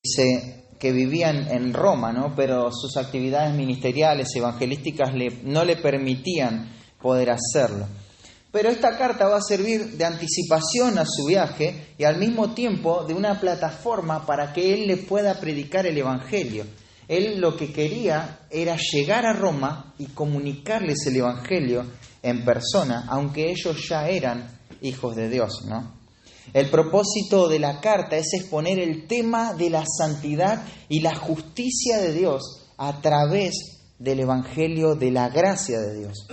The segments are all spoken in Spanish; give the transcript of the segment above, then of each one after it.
dice que vivían en Roma, ¿no? Pero sus actividades ministeriales, evangelísticas, no le permitían poder hacerlo. Pero esta carta va a servir de anticipación a su viaje y al mismo tiempo de una plataforma para que él le pueda predicar el Evangelio. Él lo que quería era llegar a Roma y comunicarles el Evangelio en persona, aunque ellos ya eran hijos de Dios, ¿no? El propósito de la carta es exponer el tema de la santidad y la justicia de Dios a través del Evangelio de la gracia de Dios.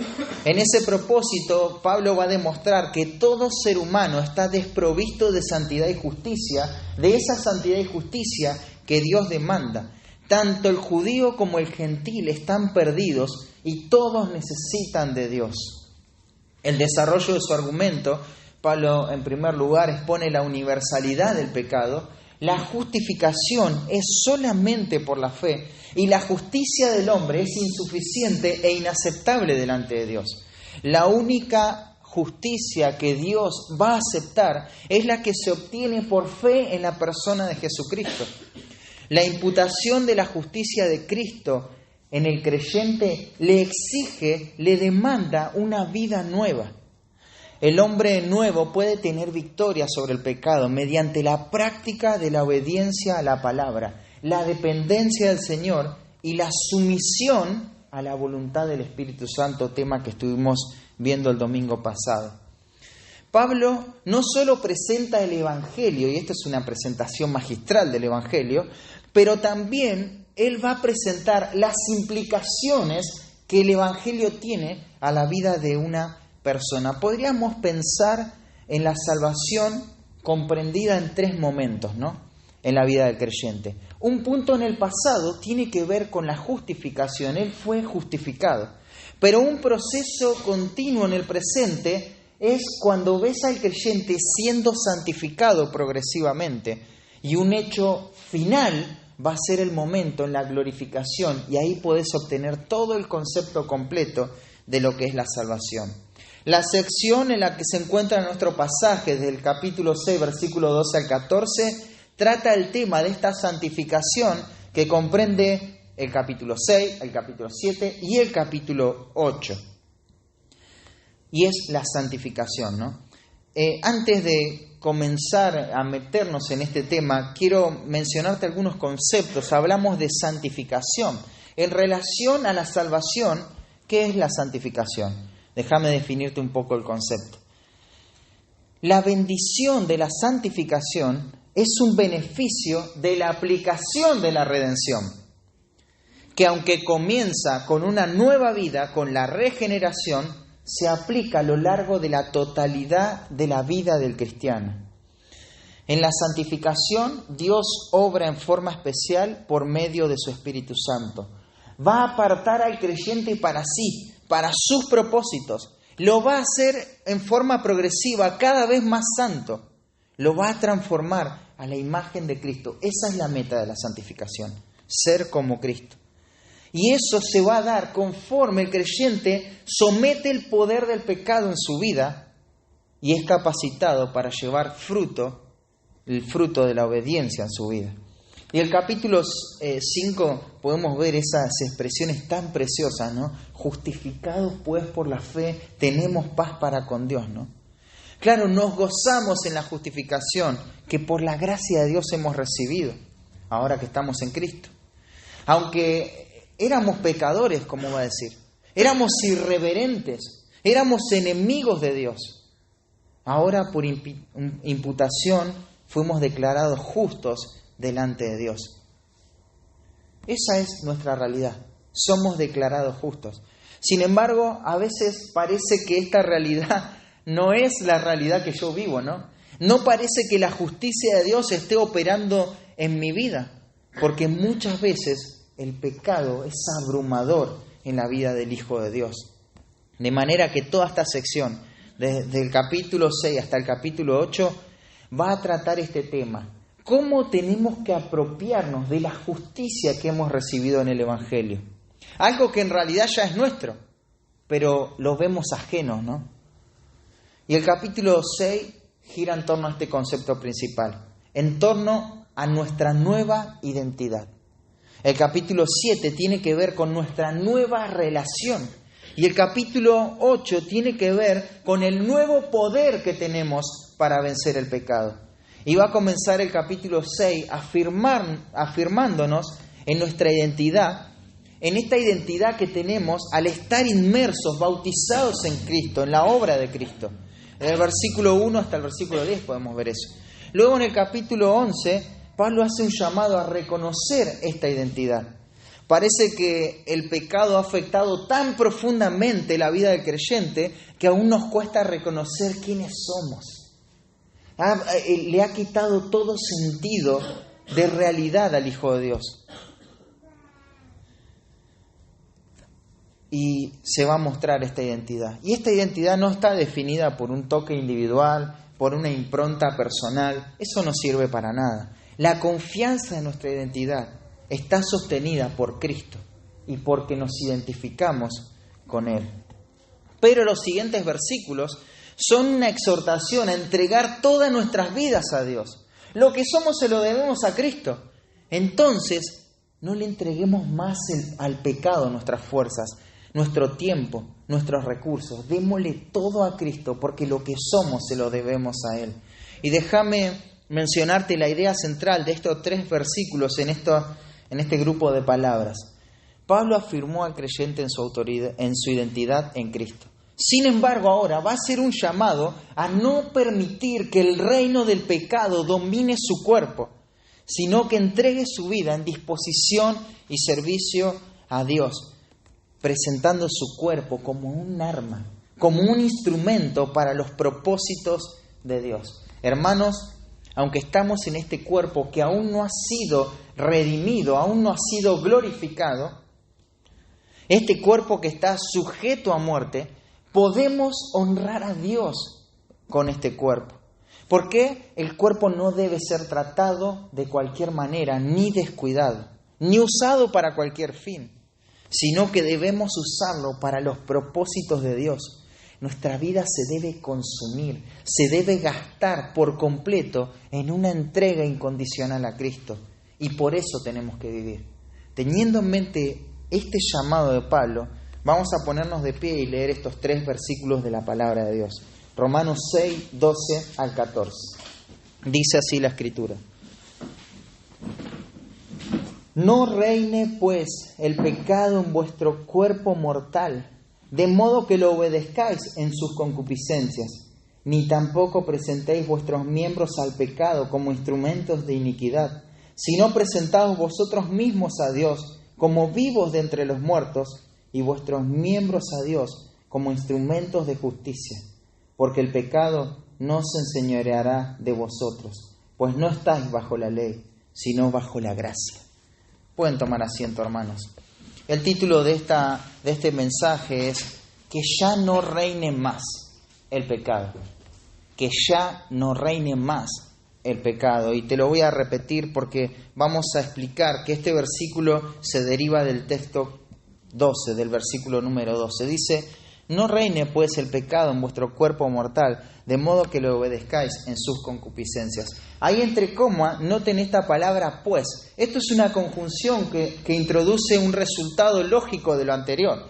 En ese propósito, Pablo va a demostrar que todo ser humano está desprovisto de santidad y justicia, de esa santidad y justicia que Dios demanda. Tanto el judío como el gentil están perdidos y todos necesitan de Dios. El desarrollo de su argumento, Pablo en primer lugar expone la universalidad del pecado. La justificación es solamente por la fe y la justicia del hombre es insuficiente e inaceptable delante de Dios. La única justicia que Dios va a aceptar es la que se obtiene por fe en la persona de Jesucristo. La imputación de la justicia de Cristo en el creyente le exige, le demanda una vida nueva. El hombre nuevo puede tener victoria sobre el pecado mediante la práctica de la obediencia a la palabra, la dependencia del Señor y la sumisión a la voluntad del Espíritu Santo, tema que estuvimos viendo el domingo pasado. Pablo no solo presenta el Evangelio, y esta es una presentación magistral del Evangelio, pero también él va a presentar las implicaciones que el Evangelio tiene a la vida de una persona. Podríamos pensar en la salvación comprendida en 3 momentos, ¿no? En la vida del creyente. Un punto en el pasado tiene que ver con la justificación. Él fue justificado. Pero un proceso continuo en el presente es cuando ves al creyente siendo santificado progresivamente. Y un hecho final va a ser el momento en la glorificación. Y ahí podés obtener todo el concepto completo de lo que es la salvación. La sección en la que se encuentra nuestro pasaje, del capítulo 6, versículo 12 al 14, trata el tema de esta santificación que comprende el capítulo 6, el capítulo 7 y el capítulo 8. Y es la santificación, ¿no? Antes de comenzar a meternos en este tema, quiero mencionarte algunos conceptos. Hablamos de santificación. En relación a la salvación, ¿qué es la santificación? Déjame definirte un poco el concepto. La bendición de la santificación es un beneficio de la aplicación de la redención, que aunque comienza con una nueva vida, con la regeneración, se aplica a lo largo de la totalidad de la vida del cristiano. En la santificación, Dios obra en forma especial por medio de su Espíritu Santo. Va a apartar al creyente para sí, para sus propósitos. Lo va a hacer en forma progresiva, cada vez más santo. Lo va a transformar a la imagen de Cristo. Esa es la meta de la santificación, ser como Cristo. Y eso se va a dar conforme el creyente somete el poder del pecado en su vida y es capacitado para llevar fruto, el fruto de la obediencia en su vida. Y el capítulo 5 podemos ver esas expresiones tan preciosas, ¿no? Justificados pues por la fe, tenemos paz para con Dios, ¿no? Claro, nos gozamos en la justificación que por la gracia de Dios hemos recibido, ahora que estamos en Cristo. Aunque éramos pecadores, como va a decir, éramos irreverentes, éramos enemigos de Dios, ahora por imputación fuimos declarados justos delante de Dios. Esa es nuestra realidad. Somos declarados justos. Sin embargo, a veces parece que esta realidad no es la realidad que yo vivo, ¿no? No parece que la justicia de Dios esté operando en mi vida, porque muchas veces el pecado es abrumador en la vida del Hijo de Dios. De manera que toda esta sección, desde el capítulo 6 hasta el capítulo 8, va a tratar este tema. ¿Cómo tenemos que apropiarnos de la justicia que hemos recibido en el Evangelio? Algo que en realidad ya es nuestro, pero lo vemos ajenos, ¿no? Y el capítulo 6 gira en torno a este concepto principal, en torno a nuestra nueva identidad. El capítulo 7 tiene que ver con nuestra nueva relación. Y el capítulo 8 tiene que ver con el nuevo poder que tenemos para vencer el pecado. Y va a comenzar el capítulo 6 afirmándonos en nuestra identidad, en esta identidad que tenemos al estar inmersos, bautizados en Cristo, en la obra de Cristo. En el versículo 1 hasta el versículo 10 podemos ver eso. Luego en el capítulo 11, Pablo hace un llamado a reconocer esta identidad. Parece que el pecado ha afectado tan profundamente la vida del creyente que aún nos cuesta reconocer quiénes somos. Le ha quitado todo sentido de realidad al Hijo de Dios. Y se va a mostrar esta identidad. Y esta identidad no está definida por un toque individual, por una impronta personal. Eso no sirve para nada. La confianza en nuestra identidad está sostenida por Cristo y porque nos identificamos con Él. Pero los siguientes versículos son una exhortación a entregar todas nuestras vidas a Dios. Lo que somos se lo debemos a Cristo. Entonces, no le entreguemos más al pecado nuestras fuerzas, nuestro tiempo, nuestros recursos. Démosle todo a Cristo porque lo que somos se lo debemos a Él. Y déjame mencionarte la idea central de estos 3 versículos en este grupo de palabras. Pablo afirmó al creyente en su identidad en Cristo. Sin embargo, ahora va a ser un llamado a no permitir que el reino del pecado domine su cuerpo, sino que entregue su vida en disposición y servicio a Dios, presentando su cuerpo como un arma, como un instrumento para los propósitos de Dios. Hermanos, aunque estamos en este cuerpo que aún no ha sido redimido, aún no ha sido glorificado, este cuerpo que está sujeto a muerte, podemos honrar a Dios con este cuerpo. Porque el cuerpo no debe ser tratado de cualquier manera, ni descuidado, ni usado para cualquier fin, sino que debemos usarlo para los propósitos de Dios. Nuestra vida se debe consumir, se debe gastar por completo en una entrega incondicional a Cristo. Y por eso tenemos que vivir. Teniendo en mente este llamado de Pablo, vamos a ponernos de pie y leer estos 3 versículos de la palabra de Dios. Romanos 6, 12 al 14. Dice así la Escritura. No reine, pues, el pecado en vuestro cuerpo mortal, de modo que lo obedezcáis en sus concupiscencias, ni tampoco presentéis vuestros miembros al pecado como instrumentos de iniquidad, sino presentaos vosotros mismos a Dios como vivos de entre los muertos, y vuestros miembros a Dios como instrumentos de justicia, porque el pecado no se enseñoreará de vosotros, pues no estáis bajo la ley, sino bajo la gracia. Pueden tomar asiento, hermanos. El título de este mensaje es que ya no reine más el pecado. Que ya no reine más el pecado. Y te lo voy a repetir porque vamos a explicar que este versículo se deriva del texto 12, del versículo número 12. Dice: no reine pues el pecado en vuestro cuerpo mortal, de modo que lo obedezcáis en sus concupiscencias. Ahí entre comas, noten esta palabra pues. Esto es una conjunción que introduce un resultado lógico de lo anterior.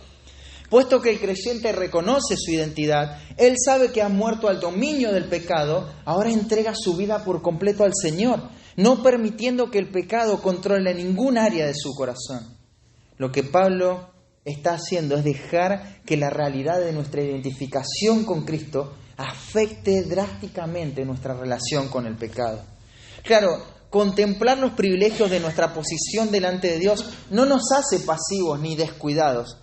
Puesto que el creyente reconoce su identidad, él sabe que ha muerto al dominio del pecado, ahora entrega su vida por completo al Señor, no permitiendo que el pecado controle ningún área de su corazón. Lo que Pablo está haciendo es dejar que la realidad de nuestra identificación con Cristo afecte drásticamente nuestra relación con el pecado. Claro, contemplar los privilegios de nuestra posición delante de Dios no nos hace pasivos ni descuidados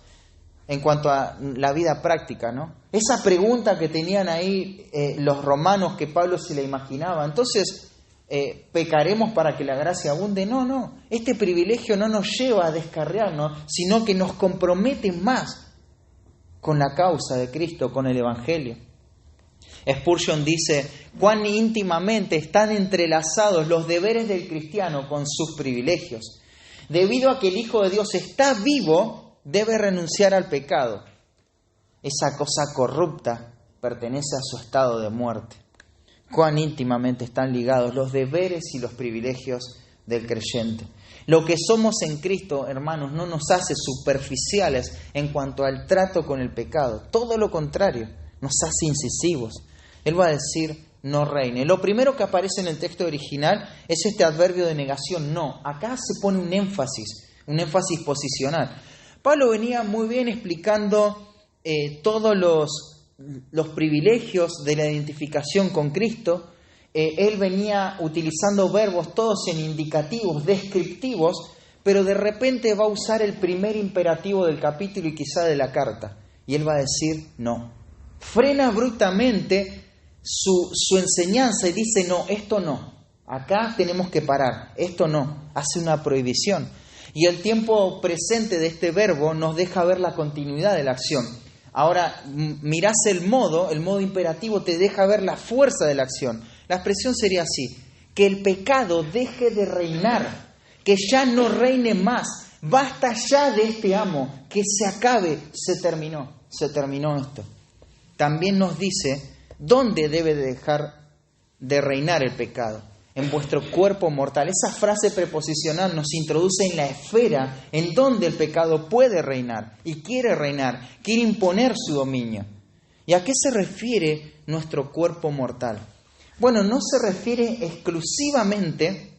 en cuanto a la vida práctica, ¿no? Esa pregunta que tenían ahí los romanos que Pablo se la imaginaba, entonces, ¿pecaremos para que la gracia abunde? No, este privilegio no nos lleva a descarriarnos, sino que nos compromete más con la causa de Cristo, con el Evangelio. Spurgeon dice: cuán íntimamente están entrelazados los deberes del cristiano con sus privilegios. Debido a que el Hijo de Dios está vivo, debe renunciar al pecado. Esa cosa corrupta pertenece a su estado de muerte. cuán íntimamente están ligados los deberes y los privilegios del creyente. Lo que somos en Cristo, hermanos, no nos hace superficiales en cuanto al trato con el pecado. Todo lo contrario, nos hace incisivos. Él va a decir, no reine. Lo primero que aparece en el texto original es este adverbio de negación, no. Acá se pone un énfasis posicional. Pablo venía muy bien explicando todos los privilegios de la identificación con Cristo. Él venía utilizando verbos todos en indicativos, descriptivos, pero de repente va a usar el primer imperativo del capítulo y quizá de la carta. Y él va a decir no. Frena abruptamente su enseñanza y dice no, esto no. Acá tenemos que parar, esto no. Hace una prohibición. Y el tiempo presente de este verbo nos deja ver la continuidad de la acción. Ahora, mirás el modo imperativo te deja ver la fuerza de la acción. La expresión sería así, que el pecado deje de reinar, que ya no reine más, basta ya de este amo, que se acabe, se terminó esto. También nos dice dónde debe de dejar de reinar el pecado, en vuestro cuerpo mortal. Esa frase preposicional nos introduce en la esfera en donde el pecado puede reinar y quiere imponer su dominio. ¿Y a qué se refiere nuestro cuerpo mortal? Bueno, no se refiere exclusivamente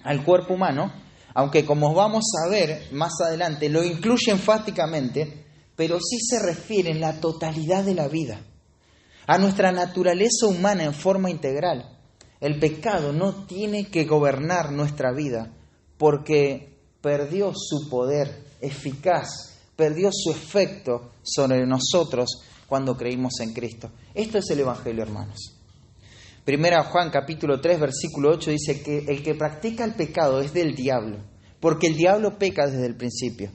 al cuerpo humano, aunque como vamos a ver más adelante, lo incluye enfáticamente, pero sí se refiere en la totalidad de la vida, a nuestra naturaleza humana en forma integral. El pecado no tiene que gobernar nuestra vida porque perdió su poder eficaz, perdió su efecto sobre nosotros cuando creímos en Cristo. Esto es el Evangelio, hermanos. Primera Juan capítulo 3 versículo 8 dice que el que practica el pecado es del diablo, porque el diablo peca desde el principio.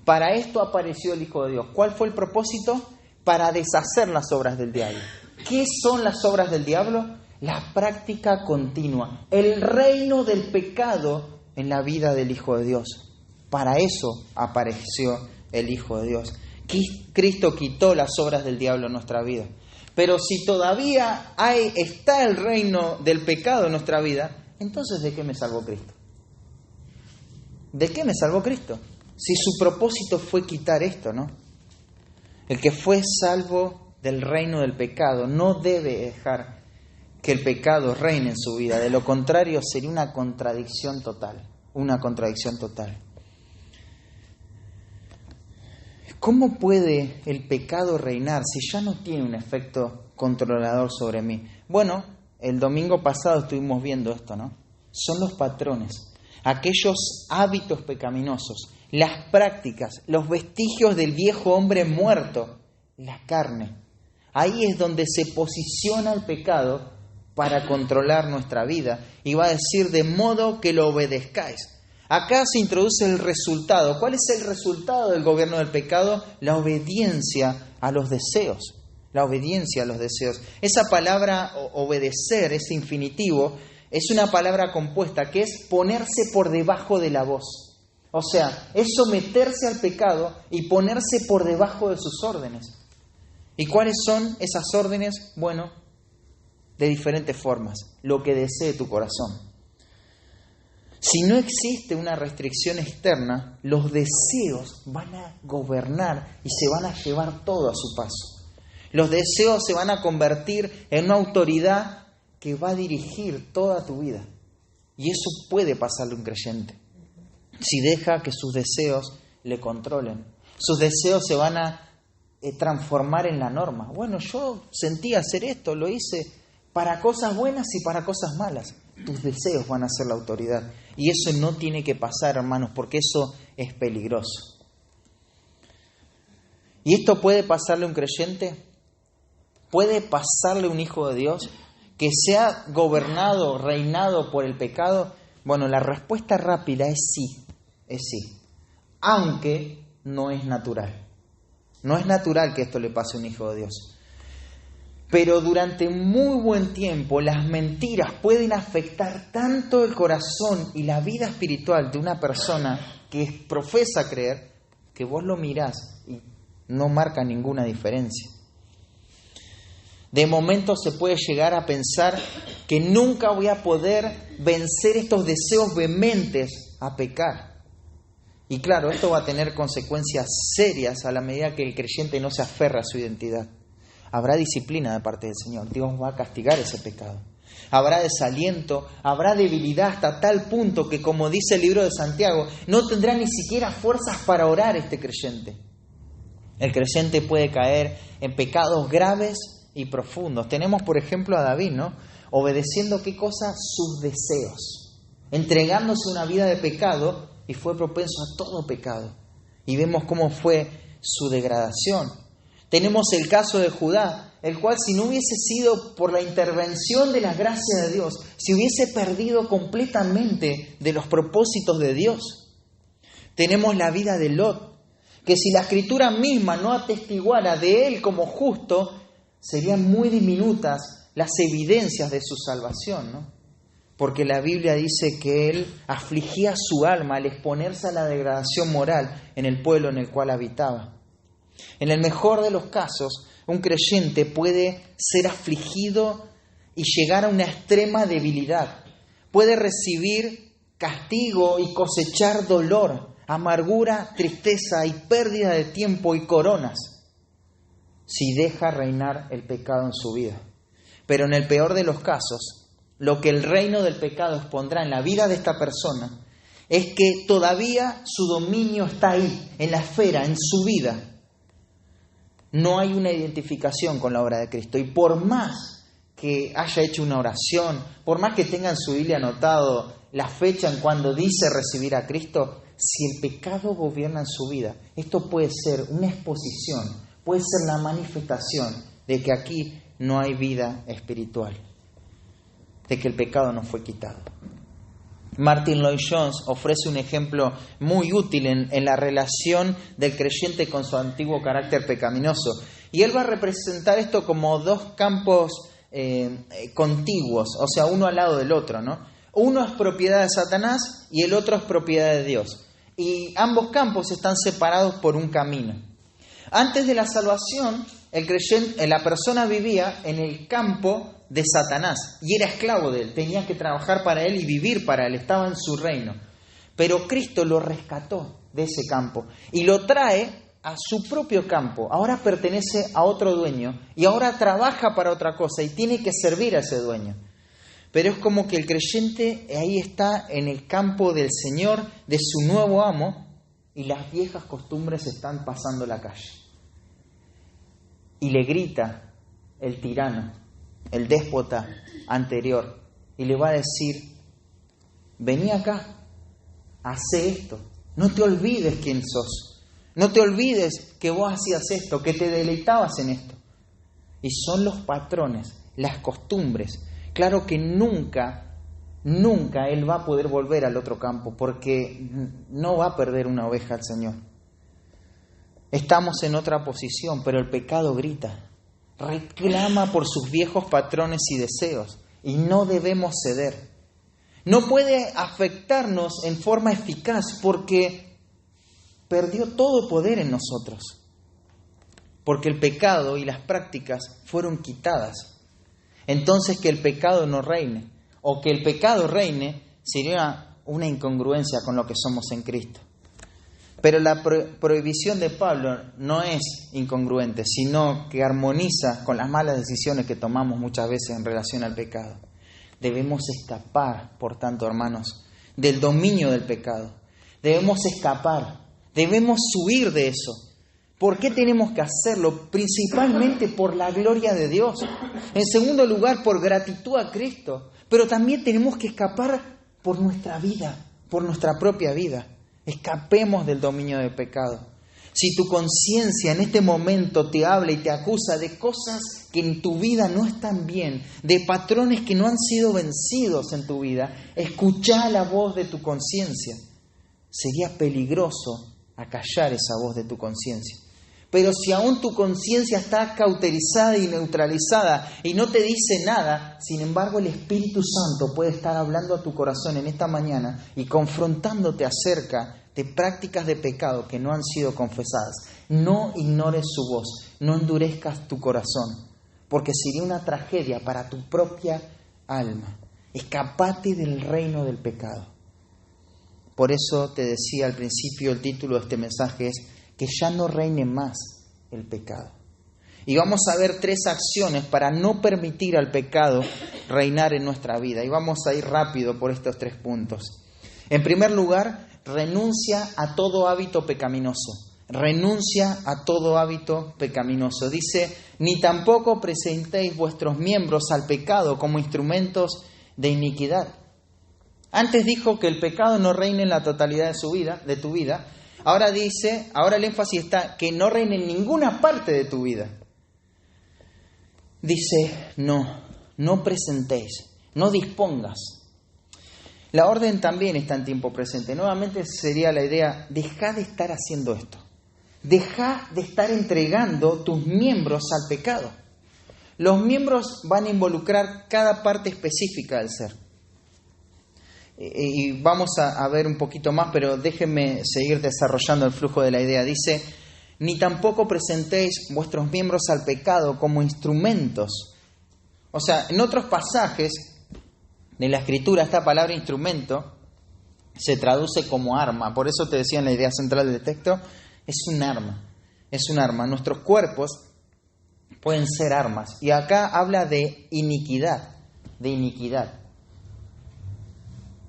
Para esto apareció el Hijo de Dios. ¿Cuál fue el propósito? Para deshacer las obras del diablo. ¿Qué son las obras del diablo? La práctica continua, el reino del pecado en la vida del Hijo de Dios. Para eso apareció el Hijo de Dios. Cristo quitó las obras del diablo en nuestra vida. Pero si todavía está el reino del pecado en nuestra vida, entonces ¿de qué me salvó Cristo? ¿De qué me salvó Cristo? Si su propósito fue quitar esto, ¿no? El que fue salvo del reino del pecado no debe dejar que el pecado reine en su vida. De lo contrario, sería una contradicción total. ¿Cómo puede el pecado reinar si ya no tiene un efecto controlador sobre mí? Bueno, el domingo pasado estuvimos viendo esto, ¿no? Son los patrones, aquellos hábitos pecaminosos, las prácticas, los vestigios del viejo hombre muerto, la carne. Ahí es donde se posiciona el pecado para controlar nuestra vida. Y va a decir, de modo que lo obedezcáis. Acá se introduce el resultado. ¿Cuál es el resultado del gobierno del pecado? La obediencia a los deseos. Esa palabra obedecer, ese infinitivo, es una palabra compuesta que es ponerse por debajo de la voz. O sea, es someterse al pecado y ponerse por debajo de sus órdenes. ¿Y cuáles son esas órdenes? Bueno, de diferentes formas, lo que desee tu corazón. Si no existe una restricción externa, los deseos van a gobernar y se van a llevar todo a su paso. Los deseos se van a convertir en una autoridad que va a dirigir toda tu vida. Y eso puede pasarle a un creyente, si deja que sus deseos le controlen. Sus deseos se van a transformar en la norma. Bueno, yo sentí hacer esto, lo hice para cosas buenas y para cosas malas. Tus deseos van a ser la autoridad. Y eso no tiene que pasar, hermanos, porque eso es peligroso. ¿Y esto puede pasarle a un creyente? ¿Puede pasarle a un hijo de Dios que sea gobernado, reinado por el pecado? Bueno, la respuesta rápida es sí. Aunque no es natural. No es natural que esto le pase a un hijo de Dios. Pero durante muy buen tiempo las mentiras pueden afectar tanto el corazón y la vida espiritual de una persona que profesa creer, que vos lo mirás y no marca ninguna diferencia. De momento se puede llegar a pensar que nunca voy a poder vencer estos deseos vehementes a pecar. Y claro, esto va a tener consecuencias serias a la medida que el creyente no se aferra a su identidad. Habrá disciplina de parte del Señor. Dios va a castigar ese pecado. Habrá desaliento, habrá debilidad hasta tal punto que, como dice el libro de Santiago, no tendrá ni siquiera fuerzas para orar este creyente. El creyente puede caer en pecados graves y profundos. Tenemos, por ejemplo, a David, ¿no? Obedeciendo, ¿qué cosa? Sus deseos. Entregándose una vida de pecado y fue propenso a todo pecado. Y vemos cómo fue su degradación. Tenemos el caso de Judá, el cual, si no hubiese sido por la intervención de la gracia de Dios, se hubiese perdido completamente de los propósitos de Dios. Tenemos la vida de Lot, que si la Escritura misma no atestiguara de él como justo, serían muy diminutas las evidencias de su salvación, ¿no? Porque la Biblia dice que él afligía su alma al exponerse a la degradación moral en el pueblo en el cual habitaba. En el mejor de los casos, un creyente puede ser afligido y llegar a una extrema debilidad. Puede recibir castigo y cosechar dolor, amargura, tristeza y pérdida de tiempo y coronas si deja reinar el pecado en su vida. Pero en el peor de los casos, lo que el reino del pecado expondrá en la vida de esta persona es que todavía su dominio está ahí, en la esfera, en su vida. No hay una identificación con la obra de Cristo. Y por más que haya hecho una oración, por más que tenga en su Biblia anotado la fecha en cuando dice recibir a Cristo, si el pecado gobierna en su vida, esto puede ser una exposición, puede ser la manifestación de que aquí no hay vida espiritual, de que el pecado no fue quitado. Martin Lloyd-Jones ofrece un ejemplo muy útil en la relación del creyente con su antiguo carácter pecaminoso. Y él va a representar esto como dos campos contiguos, o sea, uno al lado del otro, ¿no? Uno es propiedad de Satanás y el otro es propiedad de Dios. Y ambos campos están separados por un camino. Antes de la salvación, la persona vivía en el campo de Satanás y era esclavo de él, tenía que trabajar para él y vivir para él, estaba en su reino. Pero Cristo lo rescató de ese campo y lo trae a su propio campo. Ahora pertenece a otro dueño y ahora trabaja para otra cosa y tiene que servir a ese dueño. Pero es como que el creyente ahí está en el campo del Señor, de su nuevo amo, y las viejas costumbres están pasando la calle. Y le grita el tirano, el déspota anterior, y le va a decir: vení acá, hacé esto, no te olvides quién sos, no te olvides que vos hacías esto, que te deleitabas en esto. Y son los patrones, las costumbres. Claro que nunca él va a poder volver al otro campo, porque no va a perder una oveja al Señor. Estamos en otra posición, pero el pecado grita, reclama por sus viejos patrones y deseos, y no debemos ceder. No puede afectarnos en forma eficaz porque perdió todo poder en nosotros, porque el pecado y las prácticas fueron quitadas. Entonces, que el pecado no reine, o que el pecado reine, sería una incongruencia con lo que somos en Cristo. Pero la prohibición de Pablo no es incongruente, sino que armoniza con las malas decisiones que tomamos muchas veces en relación al pecado. Debemos escapar, por tanto, hermanos, del dominio del pecado. Debemos escapar, debemos huir de eso. ¿Por qué tenemos que hacerlo? Principalmente por la gloria de Dios. En segundo lugar, por gratitud a Cristo. Pero también tenemos que escapar por nuestra vida, por nuestra propia vida. Escapemos del dominio del pecado. Si tu conciencia en este momento te habla y te acusa de cosas que en tu vida no están bien, de patrones que no han sido vencidos en tu vida, escucha la voz de tu conciencia. Sería peligroso acallar esa voz de tu conciencia. Pero si aún tu conciencia está cauterizada y neutralizada y no te dice nada, sin embargo el Espíritu Santo puede estar hablando a tu corazón en esta mañana y confrontándote acerca de prácticas de pecado que no han sido confesadas. No ignores su voz, no endurezcas tu corazón, porque sería una tragedia para tu propia alma. Escapate del reino del pecado. Por eso te decía al principio, el título de este mensaje es que ya no reine más el pecado. Y vamos a ver 3 acciones para no permitir al pecado reinar en nuestra vida. Y vamos a ir rápido por estos 3 puntos. En primer lugar, renuncia a todo hábito pecaminoso. Renuncia a todo hábito pecaminoso. Dice, ni tampoco presentéis vuestros miembros al pecado como instrumentos de iniquidad. Antes dijo que el pecado no reine en la totalidad de tu vida. Ahora dice, ahora el énfasis está que no reine en ninguna parte de tu vida. Dice, no presentéis, no dispongas. La orden también está en tiempo presente. Nuevamente sería la idea, deja de estar haciendo esto. Deja de estar entregando tus miembros al pecado. Los miembros van a involucrar cada parte específica del ser. Y vamos a ver un poquito más, pero déjenme seguir desarrollando el flujo de la idea. Dice, ni tampoco presentéis vuestros miembros al pecado como instrumentos. O sea, en otros pasajes de la Escritura, esta palabra instrumento se traduce como arma. Por eso te decía en la idea central del texto, es un arma. Es un arma. Nuestros cuerpos pueden ser armas. Y acá habla de iniquidad. De iniquidad.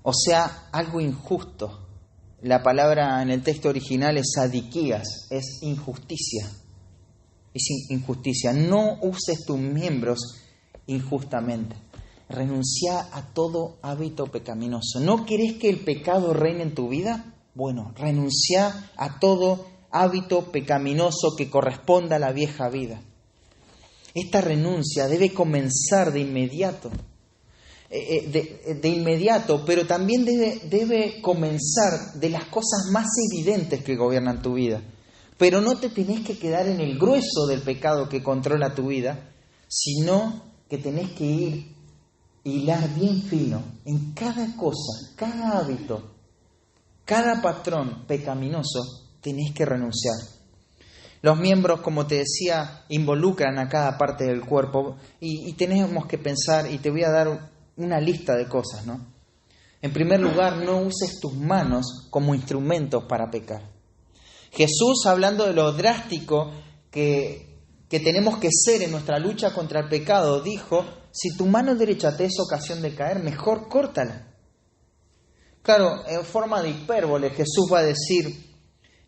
O sea, algo injusto. La palabra en el texto original es adiquías, es injusticia. Es injusticia. No uses tus miembros injustamente. Renuncia a todo hábito pecaminoso. ¿No querés que el pecado reine en tu vida? Bueno, renuncia a todo hábito pecaminoso que corresponda a la vieja vida. Esta renuncia debe comenzar de inmediato. De inmediato, pero también debe comenzar de las cosas más evidentes que gobiernan tu vida. Pero no te tenés que quedar en el grueso del pecado que controla tu vida, sino que tenés que hilar bien fino en cada cosa, cada hábito, cada patrón pecaminoso, tenés que renunciar. Los miembros, como te decía, involucran a cada parte del cuerpo y tenemos que pensar, y te voy a dar una lista de cosas, ¿no? En primer lugar, no uses tus manos como instrumentos para pecar. Jesús, hablando de lo drástico que tenemos que ser en nuestra lucha contra el pecado, dijo, si tu mano derecha te es ocasión de caer, mejor córtala. Claro, en forma de hipérbole, Jesús va a decir,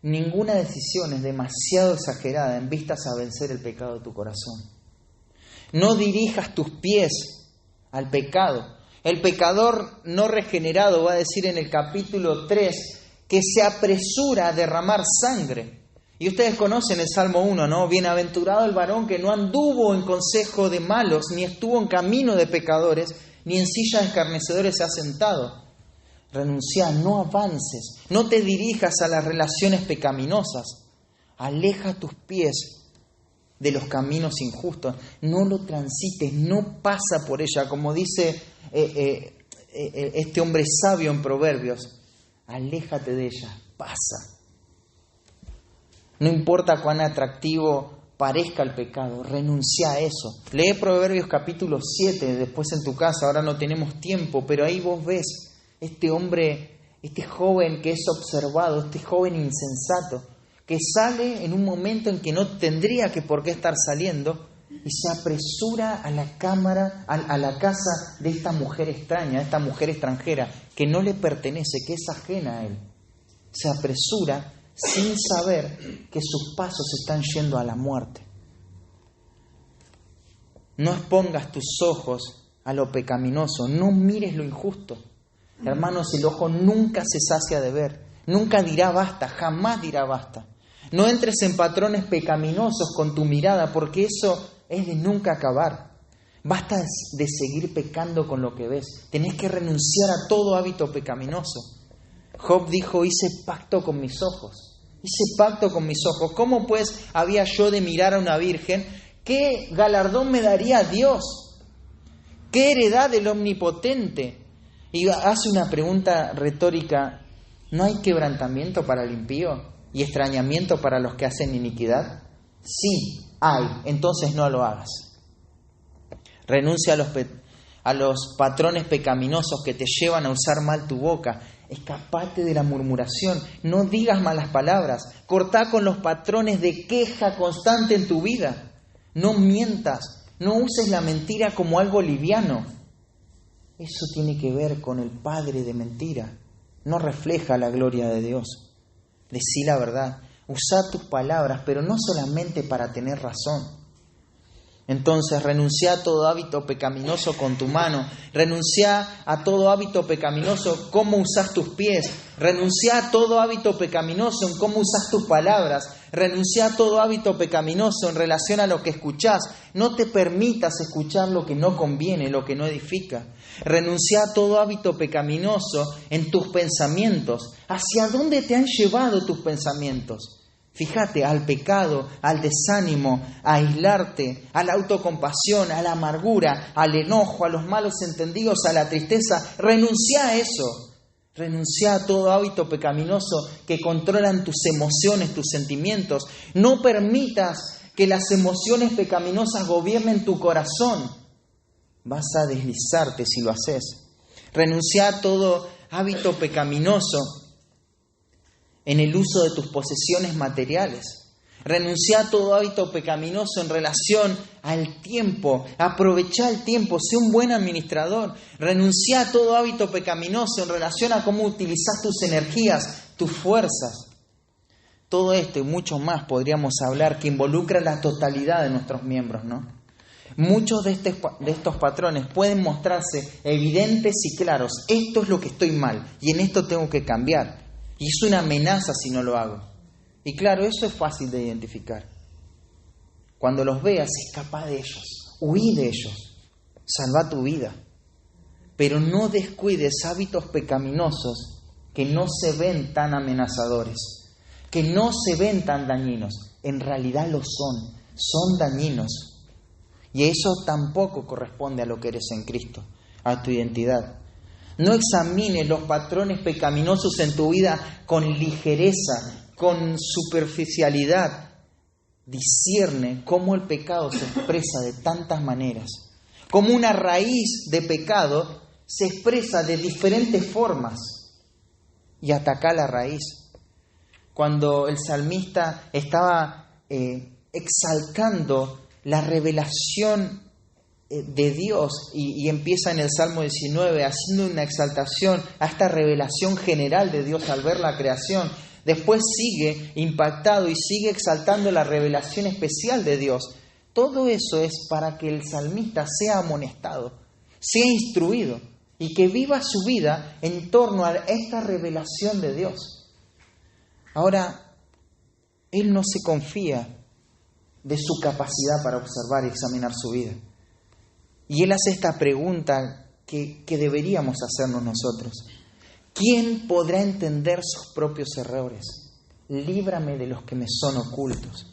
ninguna decisión es demasiado exagerada en vistas a vencer el pecado de tu corazón. No dirijas tus pies al pecado. El pecador no regenerado va a decir en el capítulo 3 que se apresura a derramar sangre. Y ustedes conocen el Salmo 1, ¿no? Bienaventurado el varón que no anduvo en consejo de malos, ni estuvo en camino de pecadores, ni en silla de escarnecedores se ha sentado. Renuncia, no avances, no te dirijas a las relaciones pecaminosas. Aleja tus pies de los caminos injustos, no lo transites, no pasa por ella, como dice este hombre sabio en Proverbios, aléjate de ella, pasa. No importa cuán atractivo parezca el pecado, renuncia a eso. Lee Proverbios capítulo 7, después en tu casa, ahora no tenemos tiempo, pero ahí vos ves este hombre, este joven que es observado, este joven insensato, que sale en un momento en que no tendría que por qué estar saliendo y se apresura a la cámara, a la casa de esta mujer extraña, esta mujer extranjera, que no le pertenece, que es ajena a él. Se apresura sin saber que sus pasos están yendo a la muerte. No expongas tus ojos a lo pecaminoso, no mires lo injusto. Hermanos, el ojo nunca se sacia de ver, nunca dirá basta, jamás dirá basta. No entres en patrones pecaminosos con tu mirada, porque eso es de nunca acabar. Basta de seguir pecando con lo que ves. Tenés que renunciar a todo hábito pecaminoso. Job dijo, hice pacto con mis ojos. Hice pacto con mis ojos. ¿Cómo pues había yo de mirar a una virgen? ¿Qué galardón me daría Dios? ¿Qué heredad del Omnipotente? Y hace una pregunta retórica. ¿No hay quebrantamiento para el impío y extrañamiento para los que hacen iniquidad? Sí, hay, entonces no lo hagas. Renuncia a los patrones pecaminosos que te llevan a usar mal tu boca. Escapate de la murmuración. No digas malas palabras. Cortá con los patrones de queja constante en tu vida. No mientas. No uses la mentira como algo liviano. Eso tiene que ver con el padre de mentira. No refleja la gloria de Dios. Decí la verdad. Usá tus palabras, pero no solamente para tener razón. Entonces, renuncia a todo hábito pecaminoso con tu mano. Renuncia a todo hábito pecaminoso cómo usas tus pies. Renuncia a todo hábito pecaminoso en cómo usas tus palabras. Renuncia a todo hábito pecaminoso en relación a lo que escuchás. No te permitas escuchar lo que no conviene, lo que no edifica. Renuncia a todo hábito pecaminoso en tus pensamientos. ¿Hacia dónde te han llevado tus pensamientos? Fíjate, al pecado, al desánimo, a aislarte, a la autocompasión, a la amargura, al enojo, a los malos entendidos, a la tristeza. Renuncia a eso. Renuncia a todo hábito pecaminoso que controlan tus emociones, tus sentimientos. No permitas que las emociones pecaminosas gobiernen tu corazón. Vas a deslizarte si lo haces. Renuncia a todo hábito pecaminoso en el uso de tus posesiones materiales. Renuncia a todo hábito pecaminoso en relación al tiempo. Aprovecha el tiempo, sé un buen administrador. Renuncia a todo hábito pecaminoso en relación a cómo utilizas tus energías, tus fuerzas. Todo esto y mucho más podríamos hablar que involucra la totalidad de nuestros miembros, ¿no? Muchos de estos patrones pueden mostrarse evidentes y claros. Esto es lo que estoy mal y en esto tengo que cambiar. Y es una amenaza si no lo hago. Y claro, eso es fácil de identificar. Cuando los veas, escapa de ellos, huí de ellos, salva tu vida. Pero no descuides hábitos pecaminosos que no se ven tan amenazadores, que no se ven tan dañinos. En realidad lo son dañinos. Y eso tampoco corresponde a lo que eres en Cristo, a tu identidad. No examines los patrones pecaminosos en tu vida con ligereza, con superficialidad. Discierne cómo el pecado se expresa de tantas maneras. Cómo una raíz de pecado se expresa de diferentes formas. Y ataca la raíz. Cuando el salmista estaba exaltando la revelación de Dios y empieza en el Salmo 19 haciendo una exaltación a esta revelación general de Dios al ver la creación. Después sigue impactado y sigue exaltando la revelación especial de Dios. Todo eso es para que el salmista sea amonestado, sea instruido y que viva su vida en torno a esta revelación de Dios. Ahora, él no se confía de su capacidad para observar y examinar su vida. Y él hace esta pregunta que deberíamos hacernos nosotros. ¿Quién podrá entender sus propios errores? Líbrame de los que me son ocultos.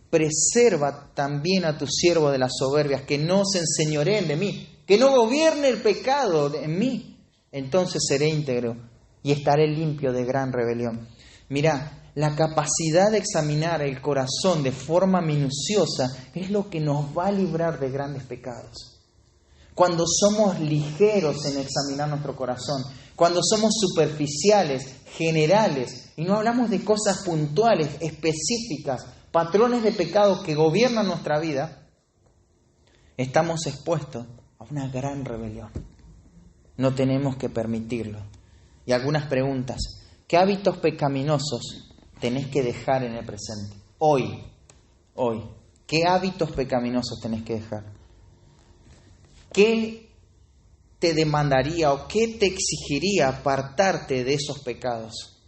Preserva también a tu siervo de las soberbias, que no se enseñoreen de mí, que no gobierne el pecado en mí. Entonces seré íntegro y estaré limpio de gran rebelión. Mirá, la capacidad de examinar el corazón de forma minuciosa es lo que nos va a librar de grandes pecados. Cuando somos ligeros en examinar nuestro corazón, cuando somos superficiales, generales, y no hablamos de cosas puntuales, específicas, patrones de pecado que gobiernan nuestra vida, estamos expuestos a una gran rebelión. No tenemos que permitirlo. Y algunas preguntas. ¿Qué hábitos pecaminosos tenés que dejar en el presente? Hoy. ¿Qué hábitos pecaminosos tenés que dejar? ¿Qué te demandaría o qué te exigiría apartarte de esos pecados?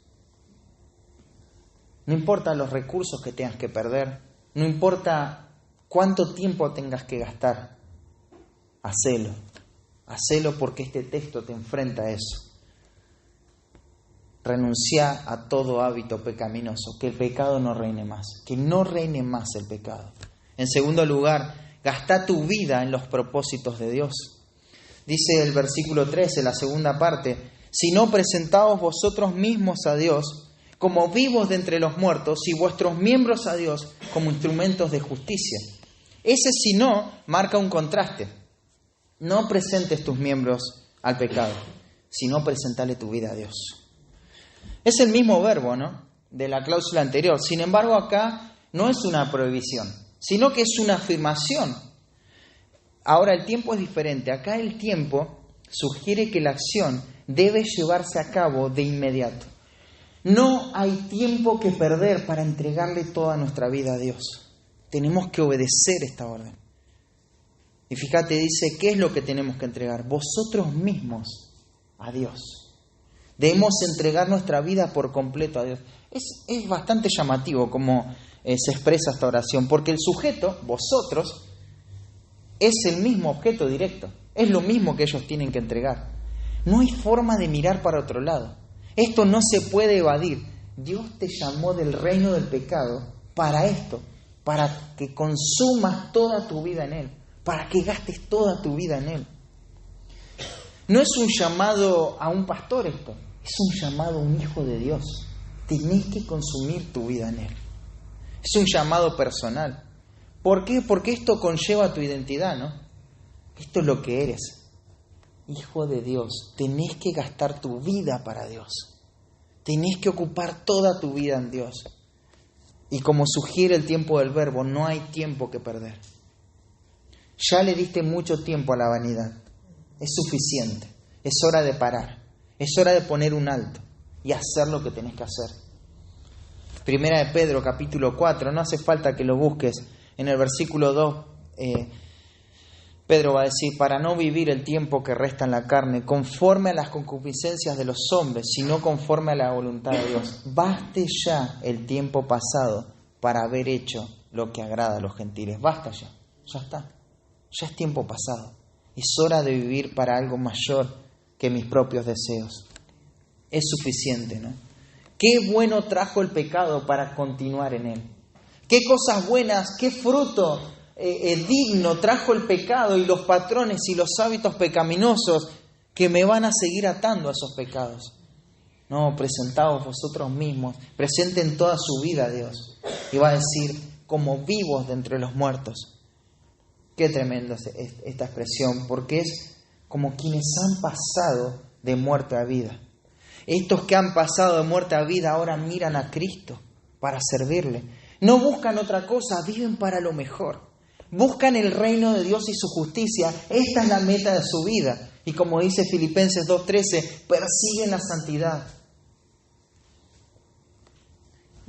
No importa los recursos que tengas que perder, no importa cuánto tiempo tengas que gastar, hacelo porque este texto te enfrenta a eso. Renuncia a todo hábito pecaminoso, que el pecado no reine más, que no reine más el pecado. En segundo lugar, gasta tu vida en los propósitos de Dios. Dice el versículo 13, la segunda parte, si no presentaos vosotros mismos a Dios como vivos de entre los muertos y vuestros miembros a Dios como instrumentos de justicia. Ese si no marca un contraste. no presentes tus miembros al pecado, sino presentale tu vida a Dios. Es el mismo verbo, ¿no?, de la cláusula anterior. Sin embargo, acá no es una prohibición, sino que es una afirmación. Ahora el tiempo es diferente. Acá el tiempo sugiere que la acción debe llevarse a cabo de inmediato. No hay tiempo que perder para entregarle toda nuestra vida a Dios. Tenemos que obedecer esta orden. Y fíjate, dice, ¿qué es lo que tenemos que entregar? Vosotros mismos a Dios. Debemos entregar nuestra vida por completo a Dios. Es bastante llamativo cómo se expresa esta oración, porque el sujeto, vosotros, es el mismo objeto directo. Es lo mismo que ellos tienen que entregar. No hay forma de mirar para otro lado. Esto no se puede evadir. Dios te llamó del reino del pecado para esto, para que consumas toda tu vida en Él, para que gastes toda tu vida en Él. No es un llamado a un pastor esto, es un llamado a un hijo de Dios. Tenés que consumir tu vida en Él. Es un llamado personal. ¿Por qué? Porque esto conlleva tu identidad, ¿no? Esto es lo que eres. Hijo de Dios, tenés que gastar tu vida para Dios. Tenés que ocupar toda tu vida en Dios. Y como sugiere el tiempo del verbo, no hay tiempo que perder. Ya le diste mucho tiempo a la vanidad. Es suficiente. Es hora de parar. Es hora de poner un alto y hacer lo que tenés que hacer. Primera de Pedro, capítulo 4, no hace falta que lo busques. En el versículo 2, Pedro va a decir, para no vivir el tiempo que resta en la carne, conforme a las concupiscencias de los hombres, sino conforme a la voluntad de Dios. Baste ya el tiempo pasado para haber hecho lo que agrada a los gentiles. Basta ya, ya está. Ya es tiempo pasado. Es hora de vivir para algo mayor que mis propios deseos. Es suficiente, ¿no? Qué bueno trajo el pecado para continuar en él. Qué cosas buenas, qué fruto digno trajo el pecado y los patrones y los hábitos pecaminosos que me van a seguir atando a esos pecados. No, presentaos vosotros mismos, presenten toda su vida a Dios. Y va a decir, como vivos de entre los muertos. Qué tremenda es esta expresión, porque es como quienes han pasado de muerte a vida. Estos que han pasado de muerte a vida ahora miran a Cristo para servirle. No buscan otra cosa, viven para lo mejor. Buscan el reino de Dios y su justicia. Esta es la meta de su vida. Y como dice Filipenses 2:13, persiguen la santidad.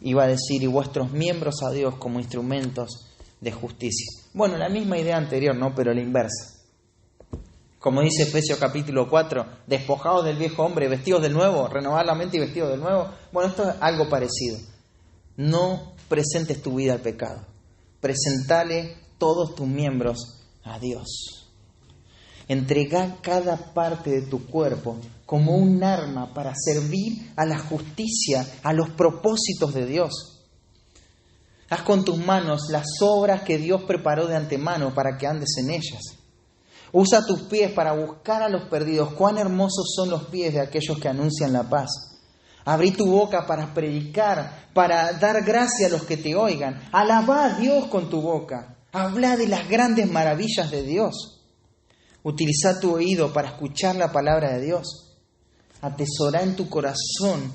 Y va a decir, y vuestros miembros a Dios como instrumentos de justicia. Bueno, la misma idea anterior, ¿no? Pero la inversa. Como dice Efesios capítulo 4, despojados del viejo hombre, vestidos del nuevo, renovar la mente y vestidos del nuevo. Bueno, esto es algo parecido. No presentes tu vida al pecado. Presentale todos tus miembros a Dios. Entrega cada parte de tu cuerpo como un arma para servir a la justicia, a los propósitos de Dios. Haz con tus manos las obras que Dios preparó de antemano para que andes en ellas. Usa tus pies para buscar a los perdidos. Cuán hermosos son los pies de aquellos que anuncian la paz. Abrí tu boca para predicar, para dar gracia a los que te oigan. Alabá a Dios con tu boca. Habla de las grandes maravillas de Dios. Utiliza tu oído para escuchar la palabra de Dios. Atesorá en tu corazón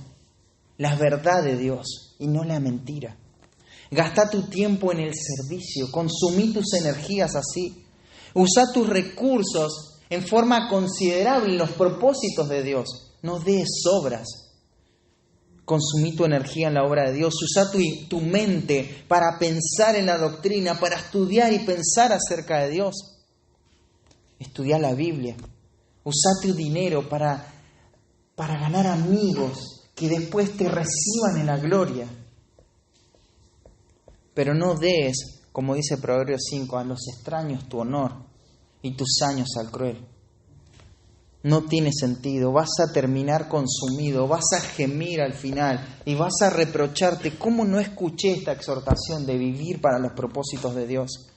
la verdad de Dios y no la mentira. Gasta tu tiempo en el servicio. Consumí tus energías así. Usa tus recursos en forma considerable en los propósitos de Dios. No des obras. Consumí tu energía en la obra de Dios. Usa tu mente para pensar en la doctrina, para estudiar y pensar acerca de Dios. Estudia la Biblia. Usa tu dinero para ganar amigos que después te reciban en la gloria. Pero no des, como dice Proverbios 5, a los extraños tu honor y tus años al cruel. No tiene sentido, vas a terminar consumido, vas a gemir al final y vas a reprocharte, ¿cómo no escuché esta exhortación de vivir para los propósitos de Dios?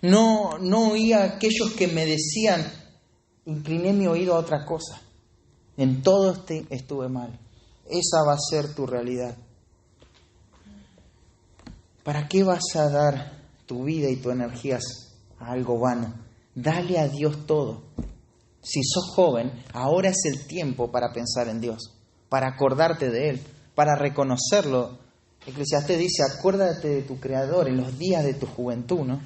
No oí a aquellos que me decían, incliné mi oído a otra cosa. En todo estuve mal. Esa va a ser tu realidad. ¿Para qué vas a dar tu vida y tus energías a algo vano? Dale a Dios todo. Si sos joven, ahora es el tiempo para pensar en Dios, para acordarte de Él, para reconocerlo. Eclesiastés dice, acuérdate de tu Creador en los días de tu juventud, ¿no?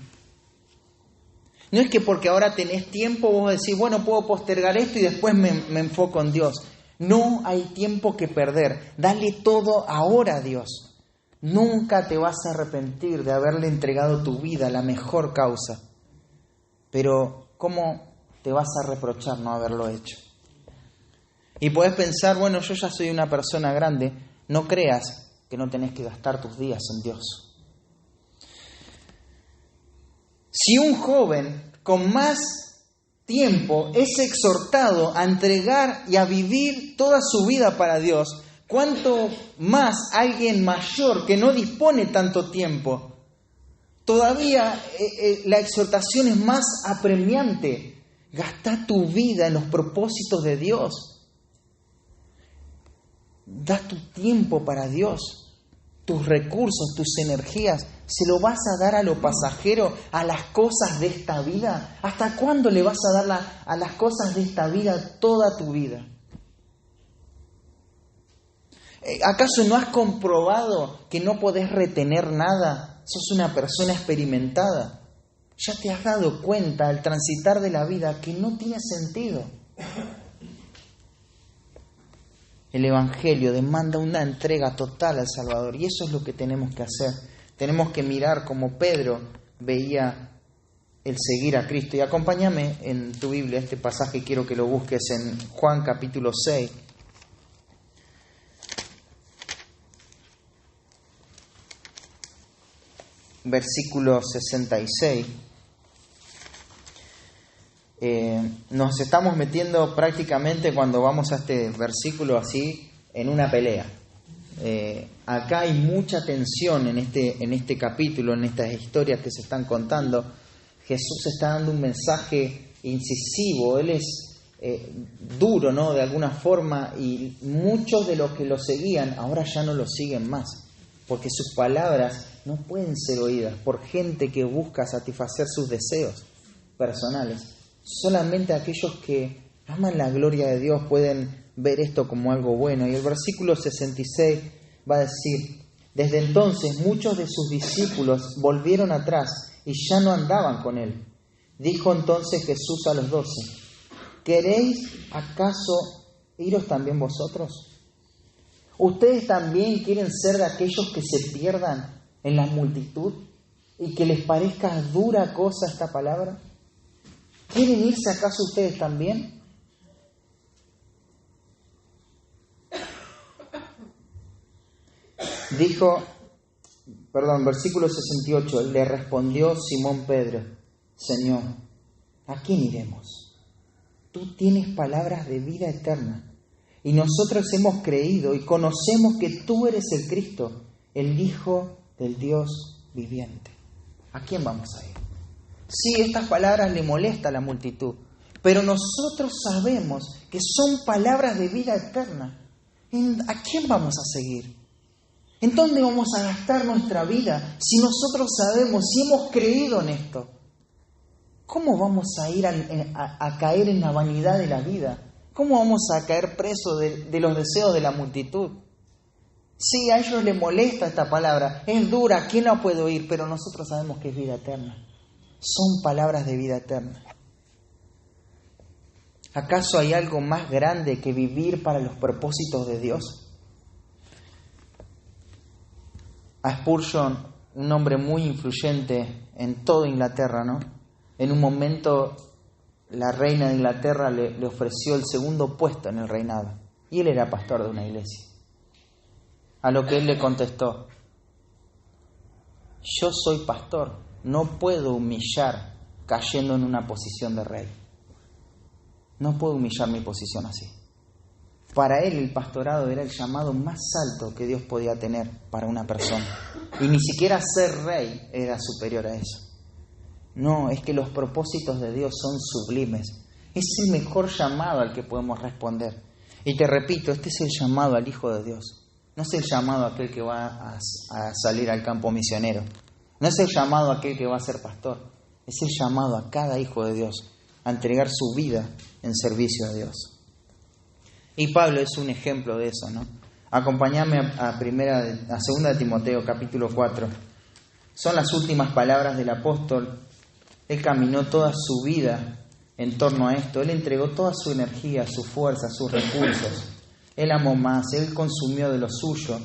No es que porque ahora tenés tiempo vos decís, bueno, puedo postergar esto y después me enfoco en Dios. No hay tiempo que perder. Dale todo ahora a Dios. Nunca te vas a arrepentir de haberle entregado tu vida a la mejor causa. Pero, ¿cómo te vas a reprochar no haberlo hecho? Y podés pensar, bueno, yo ya soy una persona grande. No creas que no tenés que gastar tus días en Dios. Si un joven con más tiempo es exhortado a entregar y a vivir toda su vida para Dios, ¿cuánto más alguien mayor que no dispone tanto tiempo? Todavía la exhortación es más apremiante. Gasta tu vida en los propósitos de Dios. Da tu tiempo para Dios. Tus recursos, tus energías, ¿se lo vas a dar a lo pasajero, a las cosas de esta vida? ¿Hasta cuándo le vas a dar a las cosas de esta vida toda tu vida? ¿Acaso no has comprobado que no podés retener nada? Sos una persona experimentada. Ya te has dado cuenta al transitar de la vida que no tiene sentido. El Evangelio demanda una entrega total al Salvador y eso es lo que tenemos que hacer. Tenemos que mirar como Pedro veía el seguir a Cristo. Y acompáñame en tu Biblia, este pasaje quiero que lo busques en Juan capítulo 6. Versículo 66. Nos estamos metiendo prácticamente cuando vamos a este versículo así en una pelea. Acá hay mucha tensión en este capítulo, en estas historias que se están contando. Jesús está dando un mensaje incisivo, Él es duro, ¿no? De alguna forma, y muchos de los que lo seguían ahora ya no lo siguen más, porque sus palabras no pueden ser oídas por gente que busca satisfacer sus deseos personales. Solamente aquellos que aman la gloria de Dios pueden ver esto como algo bueno. Y el versículo 66 va a decir, desde entonces muchos de sus discípulos volvieron atrás y ya no andaban con él. Dijo entonces Jesús a los 12, ¿queréis acaso iros también vosotros? ¿Ustedes también quieren ser de aquellos que se pierdan en la multitud y que les parezca dura cosa esta palabra? ¿Quieren irse acaso ustedes también? Versículo 68, le respondió Simón Pedro, Señor, ¿a quién iremos? Tú tienes palabras de vida eterna, y nosotros hemos creído y conocemos que tú eres el Cristo, el Hijo del Dios viviente. ¿A quién vamos a ir? Sí, estas palabras le molestan a la multitud, pero nosotros sabemos que son palabras de vida eterna. ¿A quién vamos a seguir? ¿En dónde vamos a gastar nuestra vida si nosotros sabemos, si hemos creído en esto? ¿Cómo vamos a ir a caer en la vanidad de la vida? ¿Cómo vamos a caer presos de los deseos de la multitud? Sí, a ellos les molesta esta palabra, es dura, ¿quién la puede oír? Pero nosotros sabemos que es vida eterna. Son palabras de vida eterna. ¿Acaso hay algo más grande que vivir para los propósitos de Dios? A Spurgeon, un hombre muy influyente en toda Inglaterra, ¿no? En un momento la reina de Inglaterra le ofreció el segundo puesto en el reinado y él era pastor de una iglesia. A lo que él le contestó, yo soy pastor, no puedo humillar cayendo en una posición de rey. No puedo humillar mi posición así. Para él el pastorado era el llamado más alto que Dios podía tener para una persona. Y ni siquiera ser rey era superior a eso. No, es que los propósitos de Dios son sublimes. Es el mejor llamado al que podemos responder. Y te repito, este es el llamado al Hijo de Dios. No es el llamado a aquel que va a salir al campo misionero. No es el llamado a aquel que va a ser pastor. Es el llamado a cada hijo de Dios a entregar su vida en servicio a Dios. Y Pablo es un ejemplo de eso, ¿no? Acompáñame a 2 de Timoteo, capítulo 4. Son las últimas palabras del apóstol. Él caminó toda su vida en torno a esto. Él entregó toda su energía, su fuerza, sus recursos. Él amó más, él consumió de lo suyo.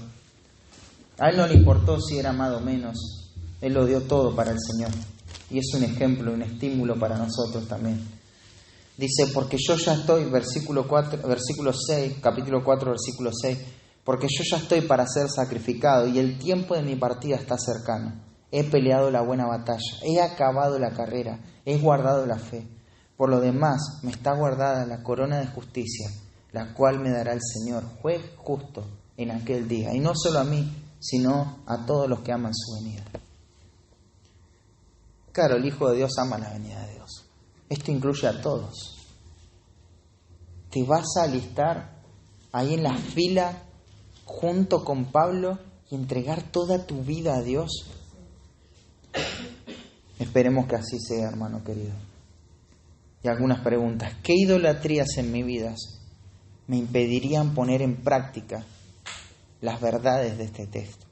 A él no le importó si era amado o menos. Él lo dio todo para el Señor. Y es un ejemplo, un estímulo para nosotros también. Dice, porque yo ya estoy, capítulo 4, versículo 6, porque yo ya estoy para ser sacrificado y el tiempo de mi partida está cercano. He peleado la buena batalla, he acabado la carrera, he guardado la fe. Por lo demás, me está guardada la corona de justicia, la cual me dará el Señor, juez justo, en aquel día. Y no solo a mí, sino a todos los que aman su venida. Claro, el Hijo de Dios ama la venida de Dios. Esto incluye a todos. ¿Te vas a alistar ahí en la fila junto con Pablo y entregar toda tu vida a Dios? Esperemos que así sea, hermano querido. Y algunas preguntas. ¿Qué idolatrías en mi vida me impedirían poner en práctica las verdades de este texto?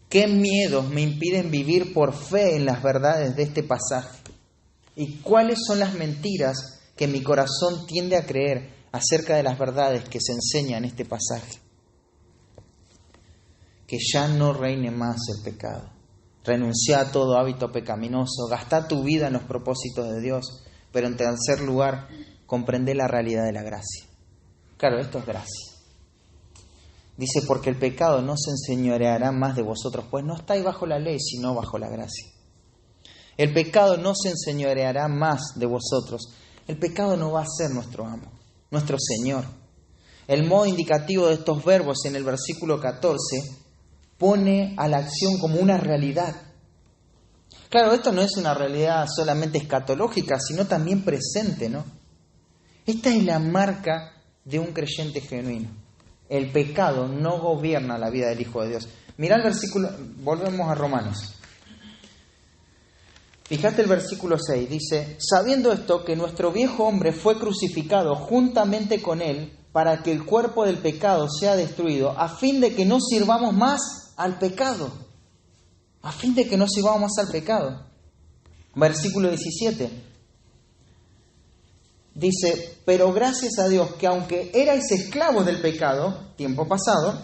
¿Qué miedos me impiden vivir por fe en las verdades de este pasaje? ¿Y cuáles son las mentiras que mi corazón tiende a creer acerca de las verdades que se enseñan en este pasaje? Que ya no reine más el pecado. Renuncia a todo hábito pecaminoso. Gasta tu vida en los propósitos de Dios. Pero en tercer lugar, comprende la realidad de la gracia. Claro, esto es gracia. Dice, porque el pecado no se enseñoreará más de vosotros, pues no estáis bajo la ley, sino bajo la gracia. El pecado no se enseñoreará más de vosotros. El pecado no va a ser nuestro amo, nuestro Señor. El modo indicativo de estos verbos en el versículo 14 pone a la acción como una realidad. Claro, esto no es una realidad solamente escatológica, sino también presente, ¿no? Esta es la marca de un creyente genuino. El pecado no gobierna la vida del Hijo de Dios. Mirá el versículo, volvemos a Romanos. Fíjate el versículo 6, dice, sabiendo esto, que nuestro viejo hombre fue crucificado juntamente con él para que el cuerpo del pecado sea destruido, a fin de que no sirvamos más al pecado. A fin de que no sirvamos más al pecado. Versículo 17. Dice, pero gracias a Dios que aunque erais esclavos del pecado, tiempo pasado,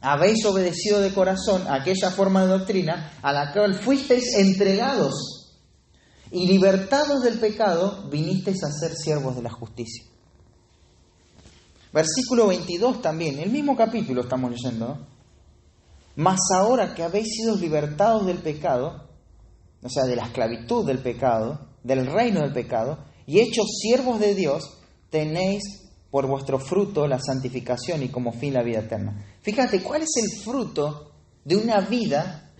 habéis obedecido de corazón a aquella forma de doctrina a la cual fuisteis entregados y libertados del pecado, vinisteis a ser siervos de la justicia. Versículo 22 también, el mismo capítulo estamos leyendo, ¿no? Mas ahora que habéis sido libertados del pecado, o sea, de la esclavitud del pecado, del reino del pecado, y hechos siervos de Dios, tenéis por vuestro fruto la santificación y como fin la vida eterna. Fíjate, ¿cuál es el fruto de una vida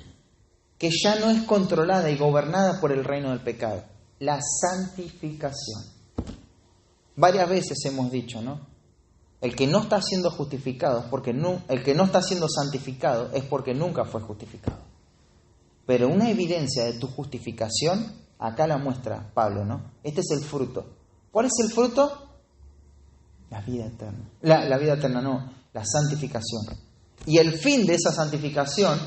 que ya no es controlada y gobernada por el reino del pecado? La santificación. Varias veces hemos dicho, ¿no? El que no está siendo justificado es porque el que no está siendo santificado es porque nunca fue justificado. Pero una evidencia de tu justificación, acá la muestra Pablo, ¿no? Este es el fruto. ¿Cuál es el fruto? La vida eterna. La vida eterna, no, la santificación. Y el fin de esa santificación,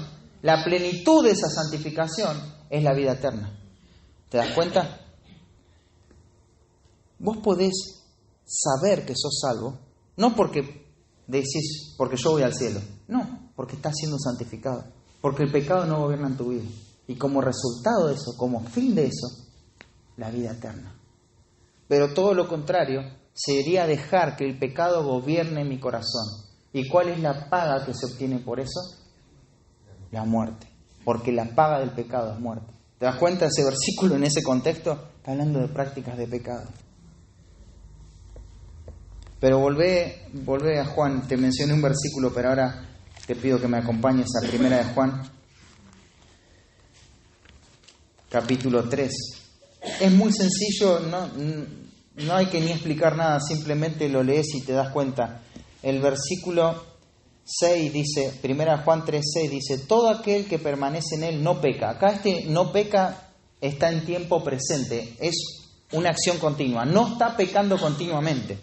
la plenitud de esa santificación, es la vida eterna. ¿Te das cuenta? Vos podés saber que sos salvo, no porque decís, porque yo voy al cielo. No, porque estás siendo santificado. Porque el pecado no gobierna en tu vida. Y como resultado de eso, como fin de eso, la vida eterna. Pero todo lo contrario sería dejar que el pecado gobierne mi corazón. ¿Y cuál es la paga que se obtiene por eso? La muerte. Porque la paga del pecado es muerte. ¿Te das cuenta? Ese versículo en ese contexto está hablando de prácticas de pecado. Pero volvé a Juan. Te mencioné un versículo, pero ahora te pido que me acompañes a 1 de Juan, capítulo 3. Es muy sencillo, no hay que ni explicar nada, simplemente lo lees y te das cuenta. El versículo 6 dice, 1 Juan 3:6 dice, todo aquel que permanece en él no peca. Acá no peca está en tiempo presente, es una acción continua, no está pecando continuamente.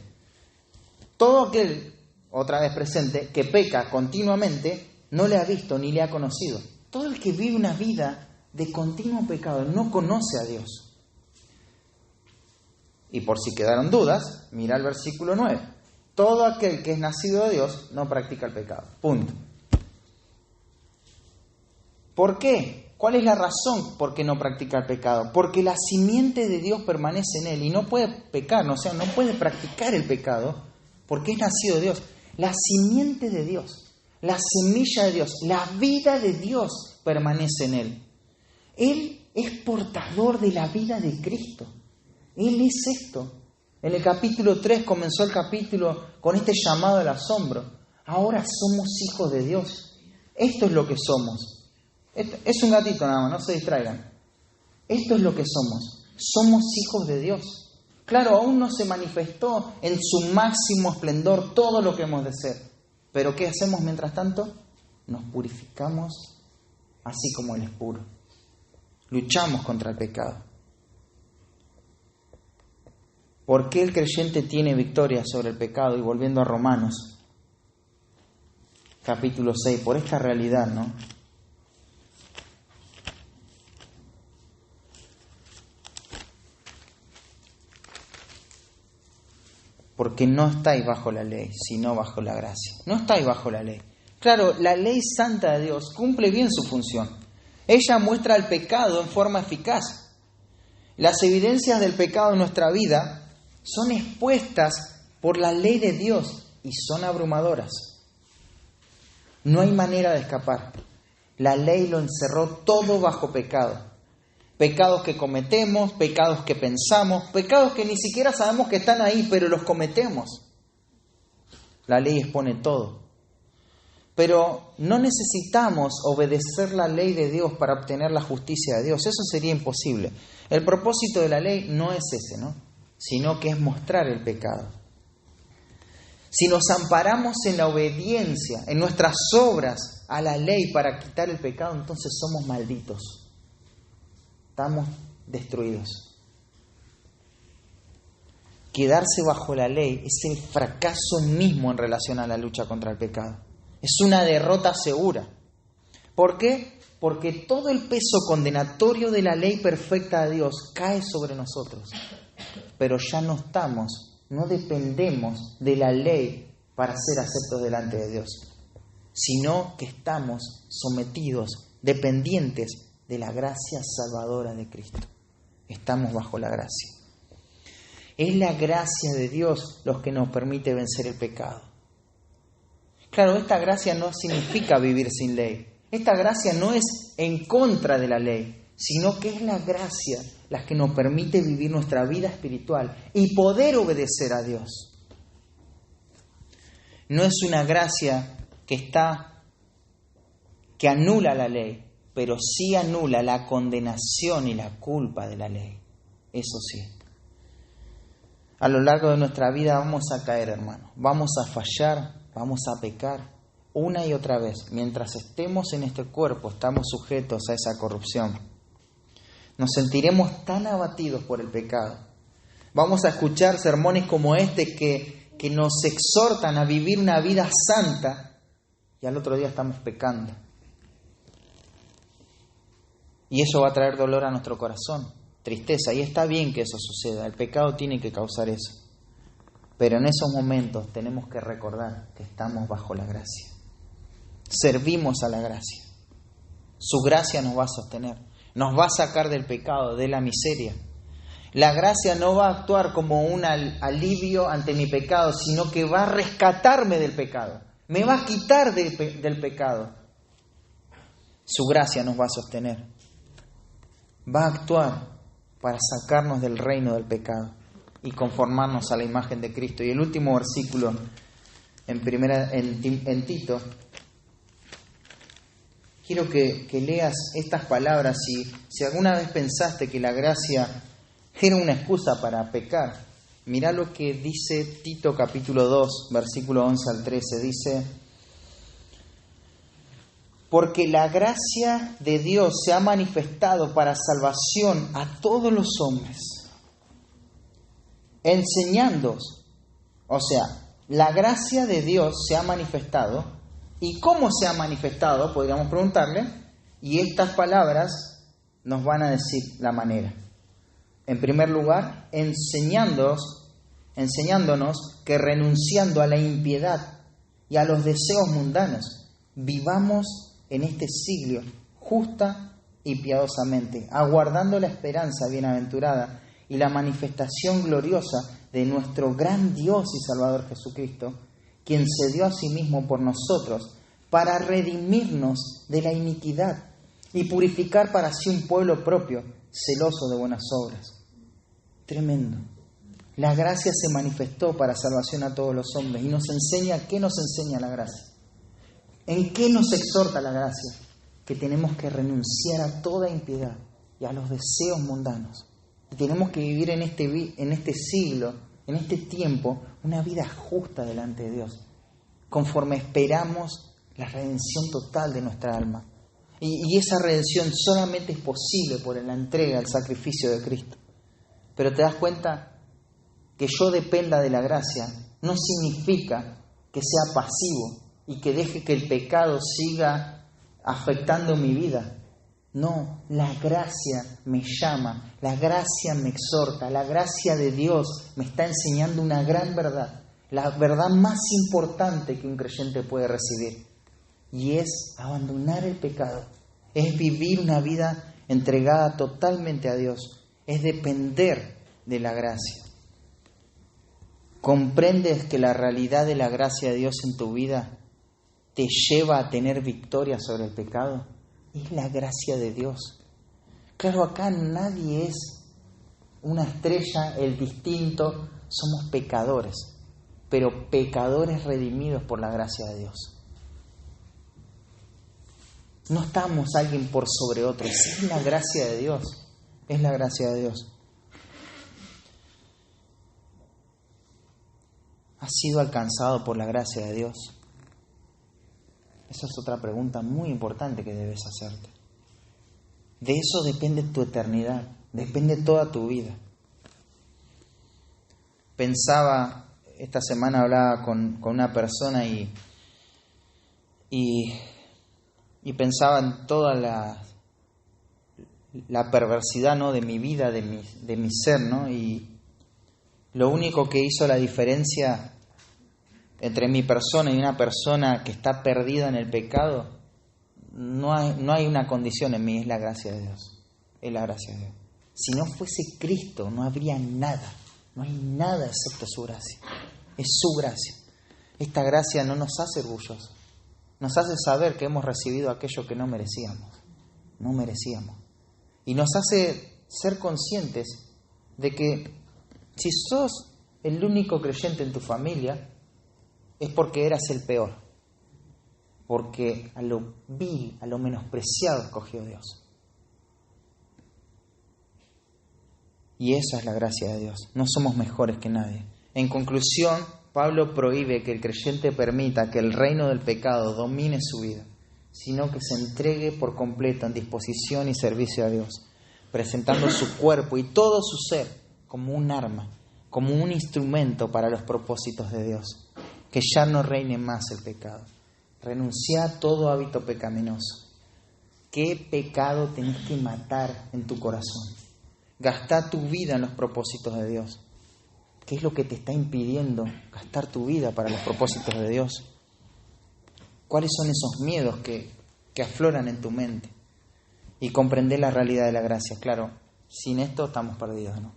Todo aquel, otra vez presente, que peca continuamente, no le ha visto ni le ha conocido. Todo el que vive una vida de continuo pecado no conoce a Dios. Y por si quedaron dudas, mira el versículo 9. Todo aquel que es nacido de Dios no practica el pecado. Punto. ¿Por qué? ¿Cuál es la razón por qué no practica el pecado? Porque la simiente de Dios permanece en él y no puede pecar, o sea, no puede practicar el pecado porque es nacido de Dios. La simiente de Dios, la semilla de Dios, la vida de Dios permanece en él. Él es portador de la vida de Cristo. Él es esto. En el capítulo 3 comenzó el capítulo con este llamado al asombro. Ahora somos hijos de Dios. Esto es lo que somos. Es un gatito nada más, no se distraigan. Esto es lo que somos. Somos hijos de Dios. Claro, aún no se manifestó en su máximo esplendor todo lo que hemos de ser. Pero ¿qué hacemos mientras tanto? Nos purificamos así como Él es puro. Luchamos contra el pecado. ¿Por qué el creyente tiene victoria sobre el pecado? Y volviendo a Romanos, capítulo 6, por esta realidad, ¿no? Porque no estáis bajo la ley, sino bajo la gracia. No estáis bajo la ley. Claro, la ley santa de Dios cumple bien su función. Ella muestra el pecado en forma eficaz. Las evidencias del pecado en nuestra vida son expuestas por la ley de Dios y son abrumadoras. No hay manera de escapar. La ley lo encerró todo bajo pecado. Pecados que cometemos, pecados que pensamos, pecados que ni siquiera sabemos que están ahí, pero los cometemos. La ley expone todo. Pero no necesitamos obedecer la ley de Dios para obtener la justicia de Dios. Eso sería imposible. El propósito de la ley no es ese, ¿no? Sino que es mostrar el pecado. Si nos amparamos en la obediencia, en nuestras obras a la ley para quitar el pecado, entonces somos malditos. Estamos destruidos. Quedarse bajo la ley es el fracaso mismo en relación a la lucha contra el pecado. Es una derrota segura. ¿Por qué? Porque todo el peso condenatorio de la ley perfecta de Dios cae sobre nosotros. Pero ya no dependemos de la ley para ser aceptos delante de Dios, sino que estamos sometidos, dependientes de la gracia salvadora de Cristo. Estamos bajo la gracia. Es la gracia de Dios lo que nos permite vencer el pecado. Claro, esta gracia no significa vivir sin ley. Esta gracia no es en contra de la ley, sino que es la gracia la que nos permite vivir nuestra vida espiritual y poder obedecer a Dios. No es una gracia que anula la ley, pero sí anula la condenación y la culpa de la ley. Eso sí. A lo largo de nuestra vida vamos a caer, hermano. Vamos a fallar, vamos a pecar una y otra vez. Mientras estemos en este cuerpo, estamos sujetos a esa corrupción. Nos sentiremos tan abatidos por el pecado. Vamos a escuchar sermones como este que nos exhortan a vivir una vida santa y al otro día estamos pecando. Y eso va a traer dolor a nuestro corazón, tristeza. Y está bien que eso suceda, el pecado tiene que causar eso. Pero en esos momentos tenemos que recordar que estamos bajo la gracia. Servimos a la gracia. Su gracia nos va a sostener, nos va a sacar del pecado, de la miseria. La gracia no va a actuar como un alivio ante mi pecado, sino que va a rescatarme del pecado. Me va a quitar del pecado. Su gracia nos va a sostener. Va a actuar para sacarnos del reino del pecado y conformarnos a la imagen de Cristo. Y el último versículo en Tito, quiero que leas estas palabras. Si alguna vez pensaste que la gracia era una excusa para pecar, mirá lo que dice Tito capítulo 2, versículo 11 al 13. Dice: Porque la gracia de Dios se ha manifestado para salvación a todos los hombres, enseñándoos. O sea, la gracia de Dios se ha manifestado. ¿Y cómo se ha manifestado? Podríamos preguntarle. Y estas palabras nos van a decir la manera. En primer lugar, enseñándonos que renunciando a la impiedad y a los deseos mundanos, vivamos en este siglo justa y piadosamente, aguardando la esperanza bienaventurada y la manifestación gloriosa de nuestro gran Dios y Salvador Jesucristo, quien se dio a sí mismo por nosotros para redimirnos de la iniquidad y purificar para sí un pueblo propio, celoso de buenas obras. Tremendo. La gracia se manifestó para salvación a todos los hombres y nos enseña. ¿Qué nos enseña la gracia? ¿En qué nos exhorta la gracia? Que tenemos que renunciar a toda impiedad y a los deseos mundanos. Y tenemos que vivir en este siglo, en este tiempo, una vida justa delante de Dios, conforme esperamos la redención total de nuestra alma. Y esa redención solamente es posible por la entrega, el sacrificio de Cristo. Pero te das cuenta que yo dependa de la gracia no significa que sea pasivo y que deje que el pecado siga afectando mi vida. No, la gracia me llama, la gracia me exhorta, la gracia de Dios me está enseñando una gran verdad, la verdad más importante que un creyente puede recibir. Y es abandonar el pecado, es vivir una vida entregada totalmente a Dios, es depender de la gracia. ¿Comprendes que la realidad de la gracia de Dios en tu vida te lleva a tener victoria sobre el pecado? Es la gracia de Dios. Claro, acá nadie es una estrella, el distinto, somos pecadores, pero pecadores redimidos por la gracia de Dios. No estamos alguien por sobre otro, es la gracia de Dios, es la gracia de Dios. ¿Has sido alcanzado por la gracia de Dios? Esa es otra pregunta muy importante que debes hacerte. De eso depende tu eternidad, depende toda tu vida. Pensaba, esta semana hablaba con una persona y pensaba en toda la perversidad, ¿no?, de mi vida, de mi ser, ¿no? Y lo único que hizo la diferencia entre mi persona y una persona que está perdida en el pecado, no hay una condición en mí, es la gracia de Dios. Es la gracia de Dios. Si no fuese Cristo, no habría nada. No hay nada excepto su gracia. Es su gracia. Esta gracia no nos hace orgullosos. Nos hace saber que hemos recibido aquello que no merecíamos. No merecíamos. Y nos hace ser conscientes de que si sos el único creyente en tu familia, es porque eras el peor. Porque a lo vil, a lo menospreciado escogió Dios. Y esa es la gracia de Dios. No somos mejores que nadie. En conclusión, Pablo prohíbe que el creyente permita que el reino del pecado domine su vida, sino que se entregue por completo en disposición y servicio a Dios, presentando su cuerpo y todo su ser como un arma, como un instrumento para los propósitos de Dios. Que ya no reine más el pecado. Renuncia a todo hábito pecaminoso. ¿Qué pecado tenés que matar en tu corazón? Gastá tu vida en los propósitos de Dios. ¿Qué es lo que te está impidiendo gastar tu vida para los propósitos de Dios? ¿Cuáles son esos miedos que afloran en tu mente? Y comprender la realidad de la gracia. Claro, sin esto estamos perdidos, ¿no?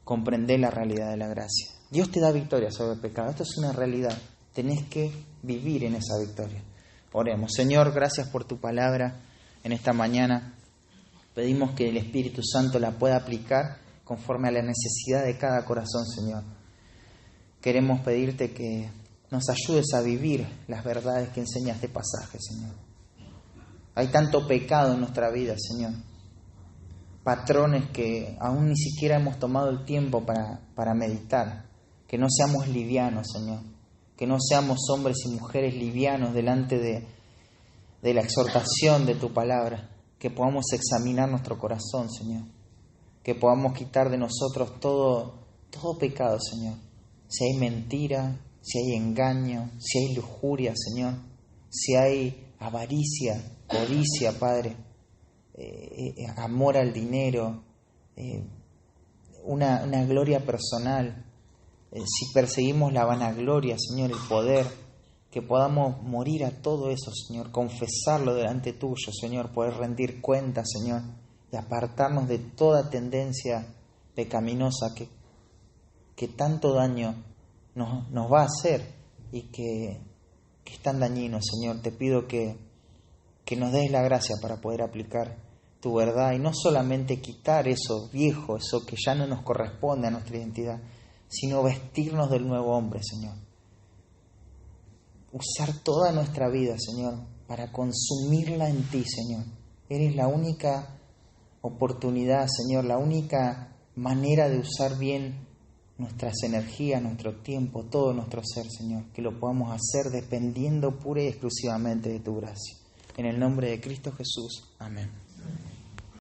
Comprender la realidad de la gracia. Dios te da victoria sobre el pecado. Esto es una realidad. Tenés que vivir en esa victoria. Oremos. Señor, gracias por tu palabra en esta mañana. Pedimos que el Espíritu Santo la pueda aplicar conforme a la necesidad de cada corazón, Señor. Queremos pedirte que nos ayudes a vivir las verdades que enseña este pasaje, Señor. Hay tanto pecado en nuestra vida, Señor. Patrones que aún ni siquiera hemos tomado el tiempo para meditar. Que no seamos livianos, Señor. Que no seamos hombres y mujeres livianos delante de la exhortación de tu palabra, que podamos examinar nuestro corazón, Señor, que podamos quitar de nosotros todo pecado, Señor. Si hay mentira, si hay engaño, si hay lujuria, Señor, si hay avaricia, codicia, Padre, amor al dinero, una gloria personal, si perseguimos la vanagloria, Señor, el poder, que podamos morir a todo eso, Señor, confesarlo delante tuyo, Señor, poder rendir cuentas, Señor, y apartarnos de toda tendencia pecaminosa que tanto daño nos va a hacer y que es tan dañino, Señor. Te pido que nos des la gracia para poder aplicar tu verdad y no solamente quitar eso viejo, eso que ya no nos corresponde a nuestra identidad, sino vestirnos del nuevo hombre, Señor. Usar toda nuestra vida, Señor, para consumirla en ti, Señor. Eres la única oportunidad, Señor, la única manera de usar bien nuestras energías, nuestro tiempo, todo nuestro ser, Señor. Que lo podamos hacer dependiendo pura y exclusivamente de tu gracia. En el nombre de Cristo Jesús. Amén.